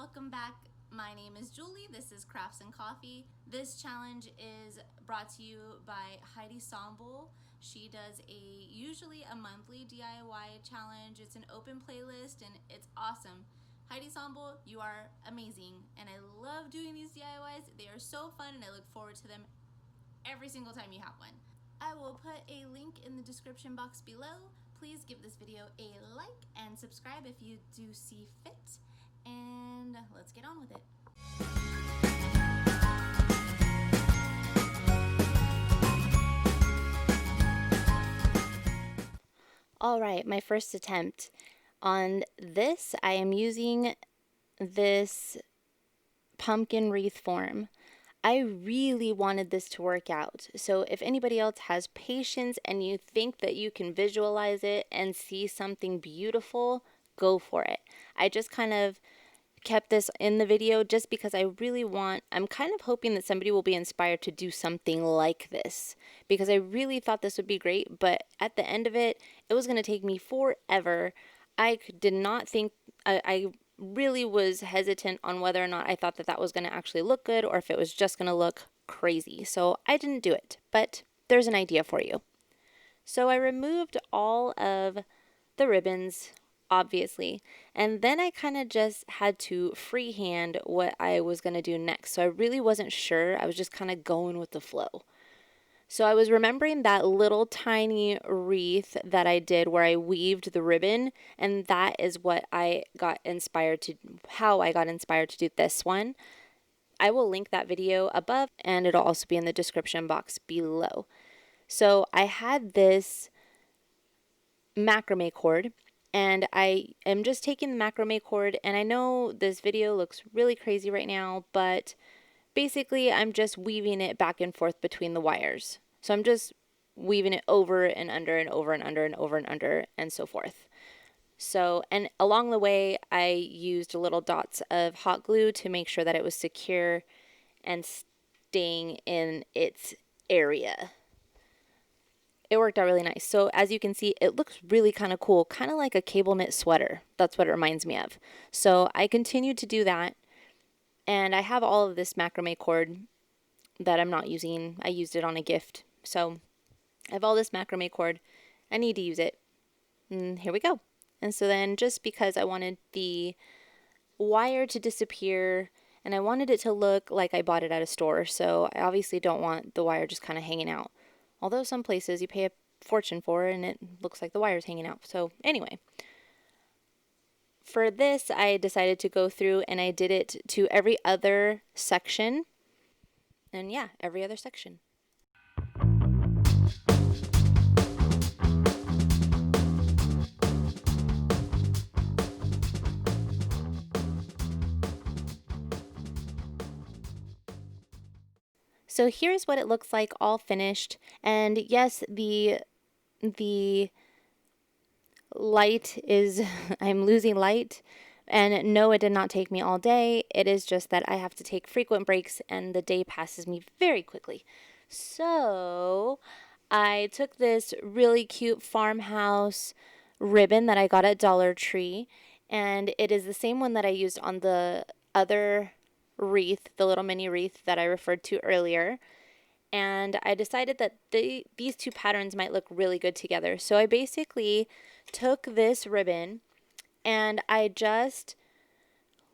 welcome back. My name is Julie. This is Crafts and Coffee. This challenge is brought to you by Heidi Sonboul. She does usually a monthly DIY challenge. It's an open playlist and it's awesome. Heidi Sonboul, you are amazing, and I love doing these DIYs. They are so fun and I look forward to them every single time you have one. I will put a link in the description box below. Please give this video a like and subscribe if you do see fit. And let's get on with it. All right, my first attempt on this, I am using this pumpkin wreath form. I really wanted this to work out. So if anybody else has patience and you think that you can visualize it and see something beautiful, go for it. I just kind of kept this in the video just because I'm kind of hoping that somebody will be inspired to do something like this, because I really thought this would be great, but at the end of it, it was going to take me forever. I did not think, I really was hesitant on whether or not I thought that was going to actually look good or if it was just going to look crazy. So I didn't do it, but there's an idea for you. So I removed all of the ribbons, obviously, and then I kind of just had to freehand what I was going to do next. So I really wasn't sure. I was just kind of going with the flow. So I was remembering that little tiny wreath that I did where I weaved the ribbon, and that is how I got inspired to do this one. I will link that video above, and it'll also be in the description box below. So I had this macrame cord, and I am just taking the macrame cord, and I know this video looks really crazy right now, but basically I'm just weaving it back and forth between the wires. So I'm just weaving it over and under and over and under and over and under and so forth. So, and along the way I used little dots of hot glue to make sure that it was secure and staying in its area. It worked out really nice. So as you can see, it looks really kind of cool, kind of like a cable knit sweater. That's what it reminds me of. So I continued to do that, and I have all of this macrame cord that I'm not using. I used it on a gift. So I have all this macrame cord. I need to use it. And here we go. And so then, just because I wanted the wire to disappear and I wanted it to look like I bought it at a store, so I obviously don't want the wire just kind of hanging out. Although some places you pay a fortune for and it looks like the wire's hanging out. So anyway, for this I decided to go through and I did it to every other section. And yeah, every other section. So here's what it looks like all finished. And yes, the light is, I'm losing light. And no, it did not take me all day. It is just that I have to take frequent breaks and the day passes me very quickly. So I took this really cute farmhouse ribbon that I got at Dollar Tree, and it is the same one that I used on the other wreath, the little mini wreath that I referred to earlier. And I decided that these two patterns might look really good together. So I basically took this ribbon and I just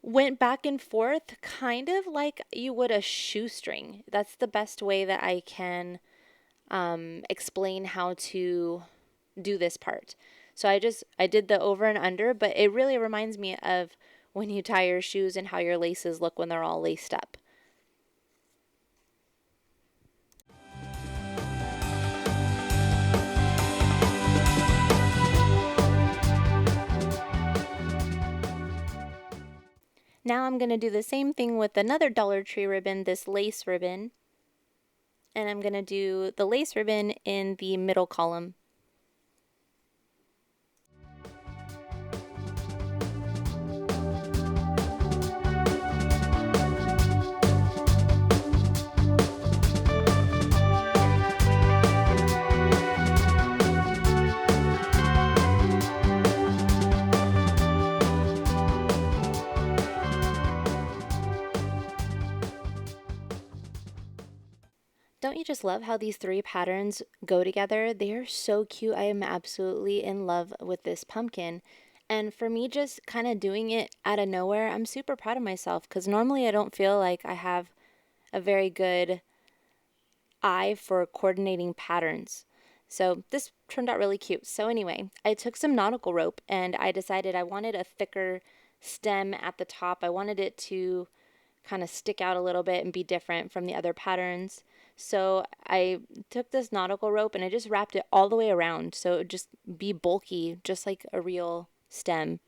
went back and forth kind of like you would a shoestring. That's the best way that I can explain how to do this part. So I did the over and under, but it really reminds me of when you tie your shoes and how your laces look when they're all laced up. Now I'm going to do the same thing with another Dollar Tree ribbon, this lace ribbon. And I'm going to do the lace ribbon in the middle column. Don't you just love how these three patterns go together? They are so cute. I am absolutely in love with this pumpkin. And for me, just kind of doing it out of nowhere, I'm super proud of myself because normally I don't feel like I have a very good eye for coordinating patterns. So this turned out really cute. So anyway, I took some nautical rope and I decided I wanted a thicker stem at the top. I wanted it to kind of stick out a little bit and be different from the other patterns. So I took this nautical rope and I just wrapped it all the way around so it would just be bulky, just like a real stem.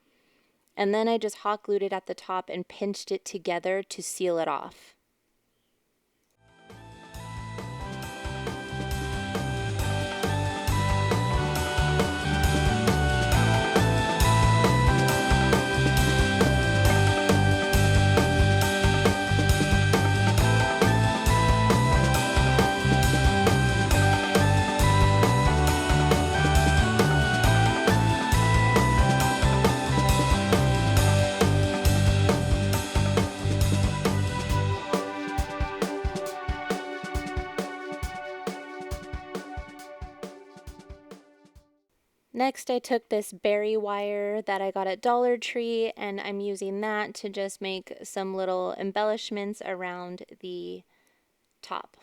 And then I just hot glued it at the top and pinched it together to seal it off. Next, I took this berry wire that I got at Dollar Tree and I'm using that to just make some little embellishments around the top.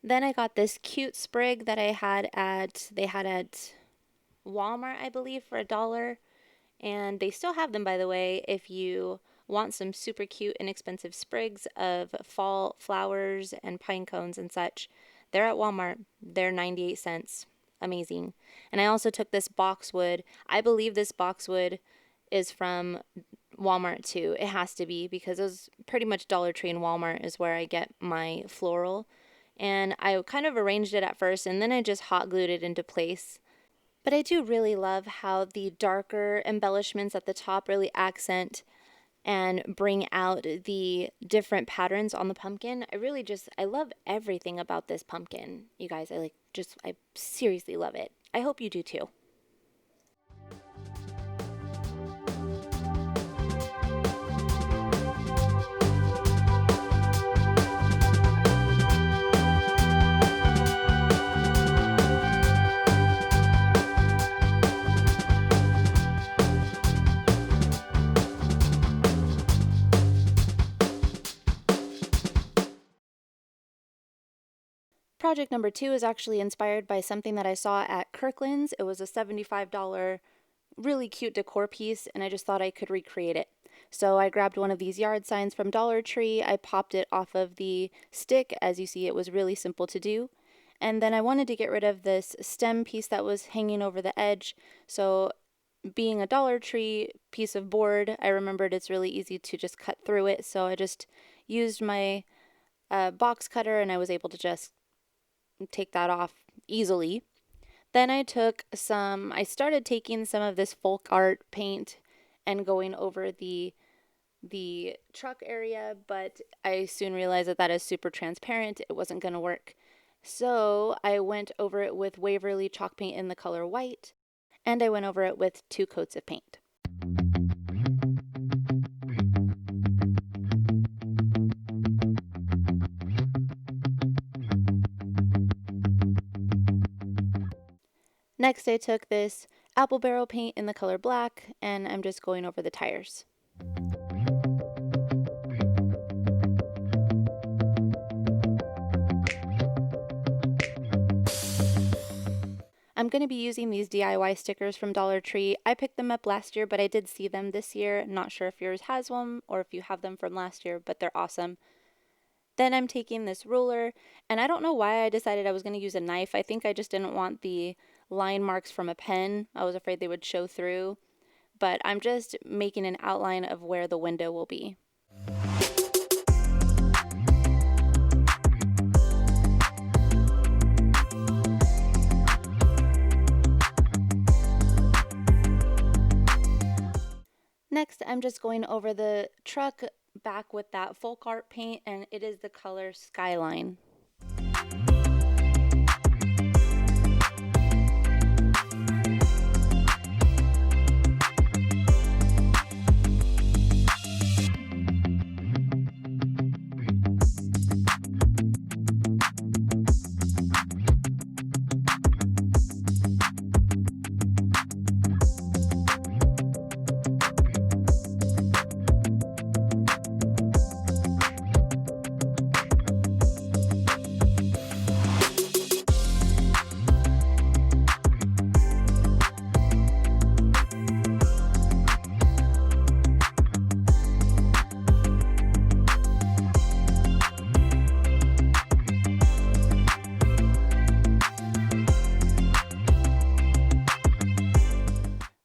Then I got this cute sprig that they had at Walmart, I believe, for $1. And they still have them, by the way, if you want some super cute, inexpensive sprigs of fall flowers and pine cones and such. They're at Walmart. They're 98 cents. Amazing. And I also took this boxwood. I believe this boxwood is from Walmart too. It has to be because it was pretty much Dollar Tree and Walmart is where I get my floral. And I kind of arranged it at first and then I just hot glued it into place. But I do really love how the darker embellishments at the top really accent and bring out the different patterns on the pumpkin. I love everything about this pumpkin. You guys, I seriously love it. I hope you do too. Project number 2 is actually inspired by something that I saw at Kirkland's. It was a $75 really cute decor piece and I just thought I could recreate it. So I grabbed one of these yard signs from Dollar Tree. I popped it off of the stick. As you see, it was really simple to do. And then I wanted to get rid of this stem piece that was hanging over the edge. So being a Dollar Tree piece of board, I remembered it's really easy to just cut through it. So I just used my box cutter and I was able to just take that off easily. Then I started taking some of this folk art paint and going over the truck area, but I soon realized that that is super transparent. It wasn't going to work. So I went over it with Waverly chalk paint in the color white, and I went over it with 2 coats of paint. Next, I took this apple barrel paint in the color black, and I'm just going over the tires. I'm going to be using these DIY stickers from Dollar Tree. I picked them up last year, but I did see them this year. Not sure if yours has one or if you have them from last year, but they're awesome. Then I'm taking this ruler, and I don't know why I decided I was going to use a knife. I think I just didn't want the line marks from a pen. I was afraid they would show through, but I'm just making an outline of where the window will be. I'm just going over the truck back with that folk art paint, and it is the color Skyline.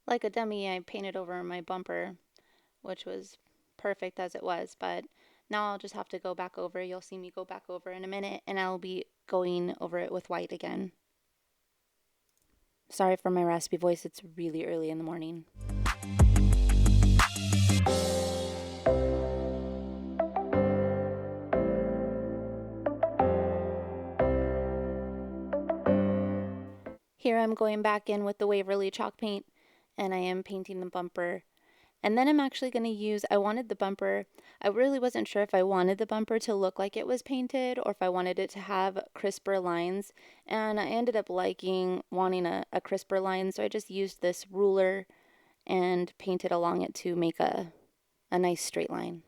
Like a dummy, I painted over my bumper, which was perfect as it was, but now I'll just have to go back over. You'll see me go back over in a minute, and I'll be going over it with white again. Sorry for my raspy voice, it's really early in the morning. Here I'm going back in with the Waverly chalk paint, and I am painting the bumper. And then I'm actually going to use, I wanted the bumper, I really wasn't sure if I wanted the bumper to look like it was painted or if I wanted it to have crisper lines. And I ended up wanting a crisper line, so I just used this ruler and painted along it to make a nice straight line.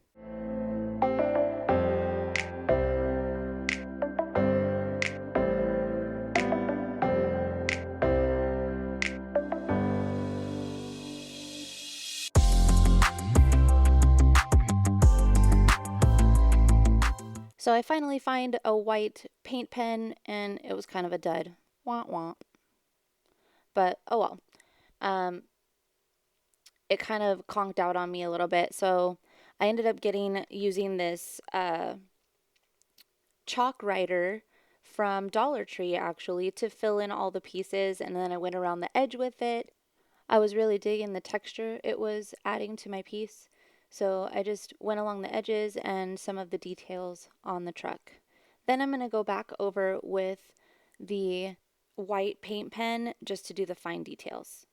So I finally find a white paint pen, and it was kind of a dud. Wah wah. But oh well. It kind of conked out on me a little bit, so I ended up using this chalk writer from Dollar Tree actually to fill in all the pieces, and then I went around the edge with it. I was really digging the texture it was adding to my piece. So I just went along the edges and some of the details on the truck. Then I'm going to go back over with the white paint pen just to do the fine details.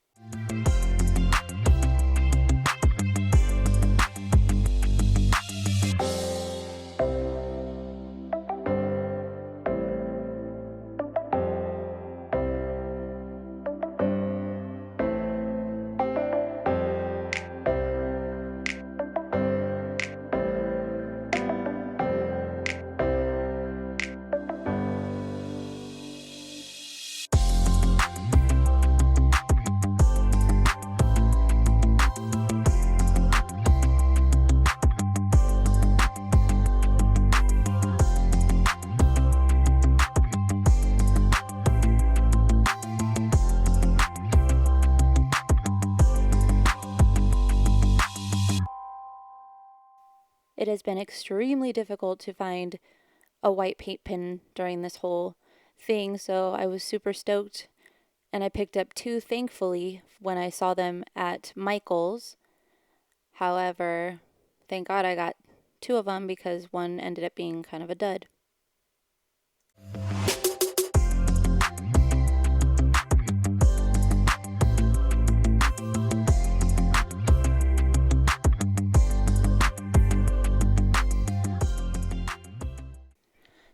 It has been extremely difficult to find a white paint pen during this whole thing, so I was super stoked, and I picked up two, thankfully, when I saw them at Michael's. However, thank God I got two of them because one ended up being kind of a dud.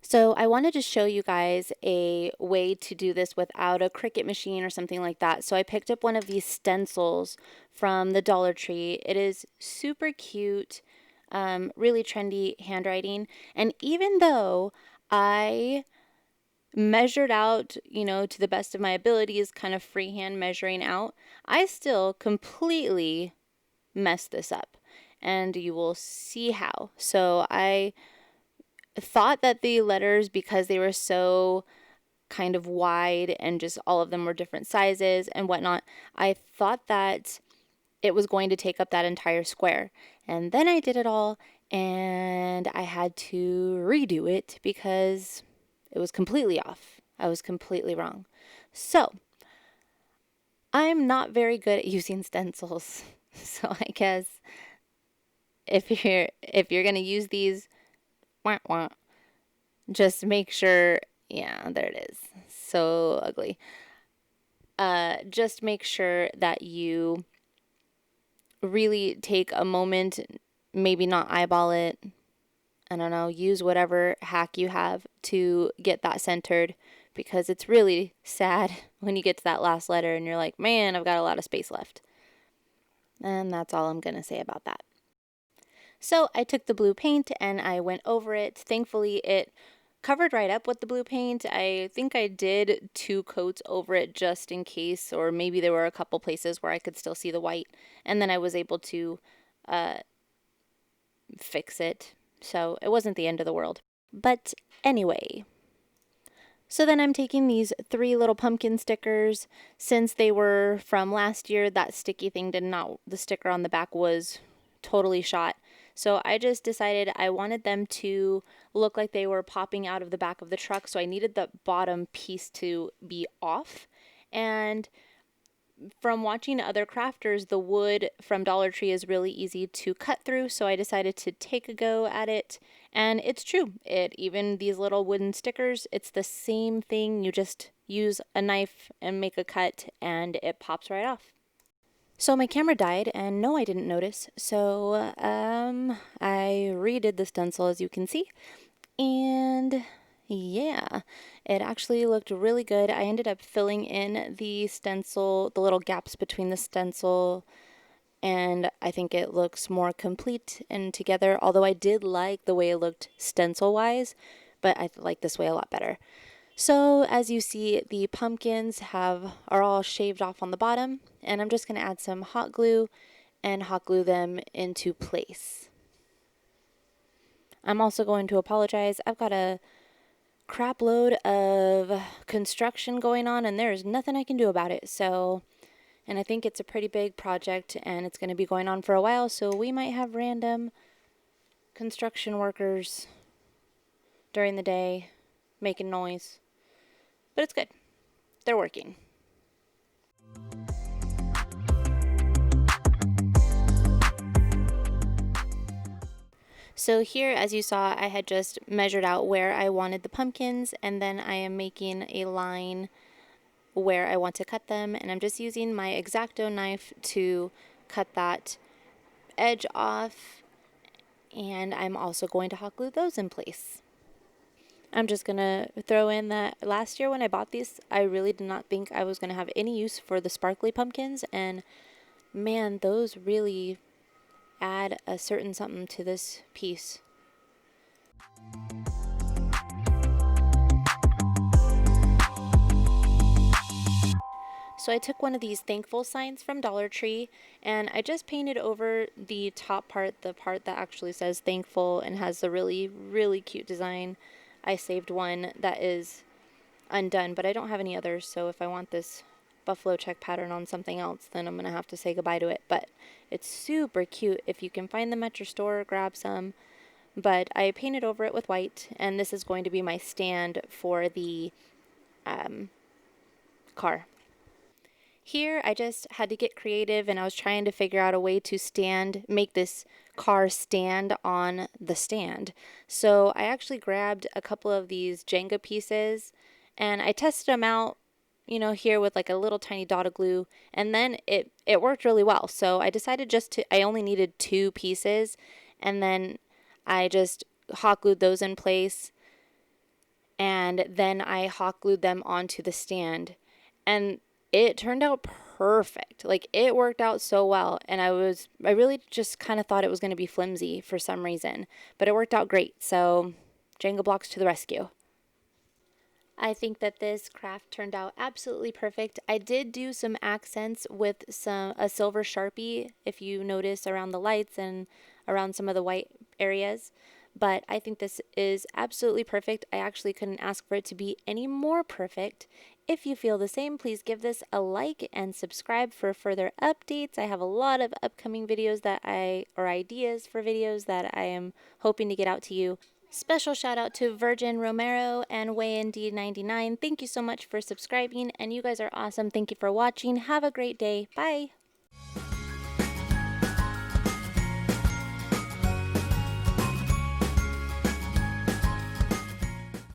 So I wanted to show you guys a way to do this without a Cricut machine or something like that. So I picked up one of these stencils from the Dollar Tree. It is super cute, really trendy handwriting. And even though I measured out, to the best of my abilities, kind of freehand measuring out, I still completely messed this up. And you will see how. So I thought that the letters, because they were so kind of wide and just all of them were different sizes and whatnot, I thought that it was going to take up that entire square. And then I did it all, and I had to redo it because it was completely off. I was completely wrong. So I'm not very good at using stencils. So I guess if you're gonna use these, wah, wah, just make sure, yeah, there it is. So ugly. Just make sure that you really take a moment, maybe not eyeball it. I don't know, use whatever hack you have to get that centered, because it's really sad when you get to that last letter and you're like, man, I've got a lot of space left. And that's all I'm going to say about that. So I took the blue paint and I went over it. Thankfully, it covered right up with the blue paint. I think I did 2 coats over it just in case, or maybe there were a couple places where I could still see the white, and then I was able to fix it. So it wasn't the end of the world. But anyway, so then I'm taking these 3 little pumpkin stickers. Since they were from last year, that sticky thing the sticker on the back was totally shot. So I just decided I wanted them to look like they were popping out of the back of the truck. So I needed the bottom piece to be off. And from watching other crafters, the wood from Dollar Tree is really easy to cut through, so I decided to take a go at it, and it's true. Even these little wooden stickers, it's the same thing. You just use a knife and make a cut, and it pops right off. So my camera died, and no, I didn't notice, so I redid the stencil, as you can see, and yeah, it actually looked really good. I ended up filling in the stencil, the little gaps between the stencil, and I think it looks more complete and together, although I did like the way it looked stencil-wise, but I like this way a lot better. So as you see, the pumpkins are all shaved off on the bottom, and I'm just going to add some hot glue and hot glue them into place. I'm also going to apologize. I've got a crap load of construction going on, and there's nothing I can do about it. So, and I think it's a pretty big project, and it's going to be going on for a while, so we might have random construction workers during the day making noise. But it's good. They're working. So here, as you saw, I had just measured out where I wanted the pumpkins, and then I am making a line where I want to cut them, and I'm just using my X-Acto knife to cut that edge off, and I'm also going to hot glue those in place. I'm just going to throw in that last year when I bought these, I really did not think I was going to have any use for the sparkly pumpkins, and man, those really add a certain something to this piece. So I took one of these thankful signs from Dollar Tree, and I just painted over the top part, the part that actually says thankful and has the really, really cute design. I saved one that is undone, but I don't have any others, so if I want this buffalo check pattern on something else, then I'm going to have to say goodbye to it. But it's super cute. If you can find them at your store, grab some. But I painted over it with white, and this is going to be my stand for the car. Here, I just had to get creative, and I was trying to figure out a way to make this car stand on the stand. So I actually grabbed a couple of these Jenga pieces, and I tested them out, here with like a little tiny dot of glue, and then it worked really well. So I decided I only needed 2 pieces, and then I just hot glued those in place, and then I hot glued them onto the stand, and it turned out perfect. Like, it worked out so well, and I really just kind of thought it was going to be flimsy for some reason, but it worked out great. So Jenga blocks to the rescue. I think that this craft turned out absolutely perfect. I did do some accents with a silver Sharpie, if you notice, around the lights and around some of the white areas. But I think this is absolutely perfect. I actually couldn't ask for it to be any more perfect. If you feel the same, please give this a like and subscribe for further updates. I have a lot of upcoming videos or ideas for videos that I am hoping to get out to you. Special shout out to Virgin Romero and WayND99. Thank you so much for subscribing, and you guys are awesome. Thank you for watching. Have a great day. Bye.